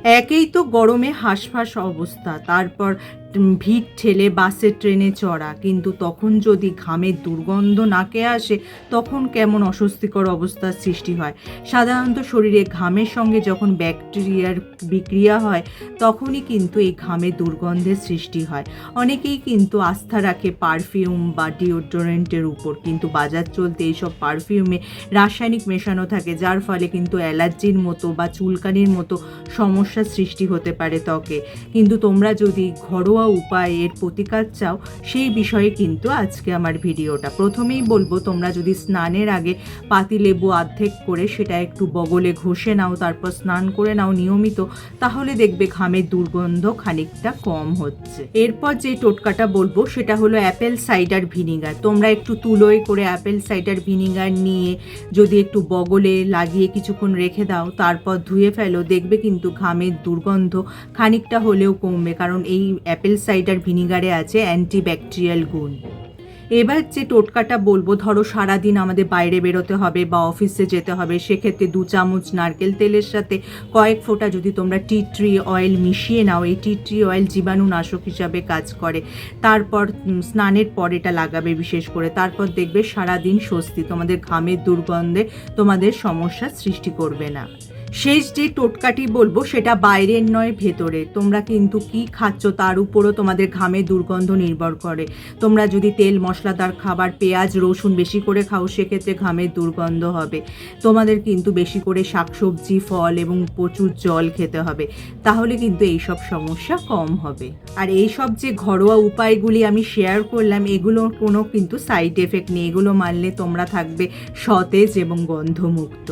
একেই তো গরমে হাঁসফাঁস অবস্থা, তারপর ভিড় ঠেলে বাসে ট্রেনে চড়া, কিন্তু তখন যদি ঘামের দুর্গন্ধ নাকে আসে তখন কেমন অস্বস্তিকর অবস্থার সৃষ্টি হয়। সাধারণত শরীরে ঘামের সঙ্গে যখন ব্যাকটেরিয়ার বিক্রিয়া হয় তখনই কিন্তু এই ঘামের দুর্গন্ধের সৃষ্টি হয়। অনেকেই কিন্তু আস্থা রাখে পারফিউম বা ডিওডোরেন্টের উপর, কিন্তু বাজার চলতে এইসব পারফিউমে রাসায়নিক মেশানো থাকে, যার ফলে কিন্তু অ্যালার্জির মতো বা চুলকানির মতো সমস্যার সৃষ্টি হতে পারে ত্বকে। কিন্তু তোমরা যদি ঘরোয়া উপায়ে এর প্রতিকার চাও, সেই বিষয়ে কিন্তু আজকে আমার ভিডিওটা। প্রথমেই বলবো, তোমরা যদি স্নানের আগে পাতিলেবু অর্ধেক করে সেটা একটু বগলে ঘষে নাও, তারপর স্নান করে নাও নিয়মিত, তাহলে দেখবে ঘামের দুর্গন্ধ খানিকটা কম হচ্ছে। এরপর যে টোটকাটা বলবো সেটা হলো অ্যাপেল সাইডার ভিনিগার। তোমরা একটু তুলোয় করে অ্যাপেল সাইডার ভিনিগার নিয়ে যদি একটু বগলে লাগিয়ে কিছুক্ষণ রেখে দাও, তারপর ধুয়ে ফেলো, দেখবে কিন্তু ঘামের দুর্গন্ধ খানিকটা হলেও কমবে, কারণ এই অ্যাপেল সাইডার ভিনিগারে আছে অ্যান্টিব্যাকটেরিয়াল গুণ। এবার যে টোটকাটা বলবো, ধরো সারাদিন আমাদের বাইরে বেরোতে হবে বা অফিসে যেতে হবে, সেক্ষেত্রে 2 চামচ নারকেল তেলের সাথে কয়েক ফোঁটা যদি তোমরা টি ট্রি অয়েল মিশিয়ে নাও, এই টি ট্রি অয়েল জীবাণুনাশক হিসাবে কাজ করে। তারপর স্নানের পর এটা লাগাবে বিশেষ করে, তারপর দেখবে সারাদিন স্বস্তি, তোমাদের ঘামের দুর্গন্ধে তোমাদের সমস্যার সৃষ্টি করবে না। শেষ যে টোটকাটি বলবো সেটা বাইরের নয়, ভেতরে। তোমরা কিন্তু কি খাচ্ছ তার উপরও তোমাদের ঘামের দুর্গন্ধ নির্ভর করে। তোমরা যদি তেল মশলাদার খাবার, পেঁয়াজ রসুন বেশি করে খাও, সেক্ষেত্রে ঘামের দুর্গন্ধ হবে। তোমাদের কিন্তু বেশি করে শাকসবজি, ফল এবং প্রচুর জল খেতে হবে, তাহলে কিন্তু এইসব সমস্যা কম হবে। আর এইসব যে ঘরোয়া উপায়গুলি আমি শেয়ার করলাম, এগুলোর কোনো কিন্তু সাইড এফেক্ট নেই। এগুলো মানলে তোমরা থাকবে সতেজ এবং গন্ধমুক্ত।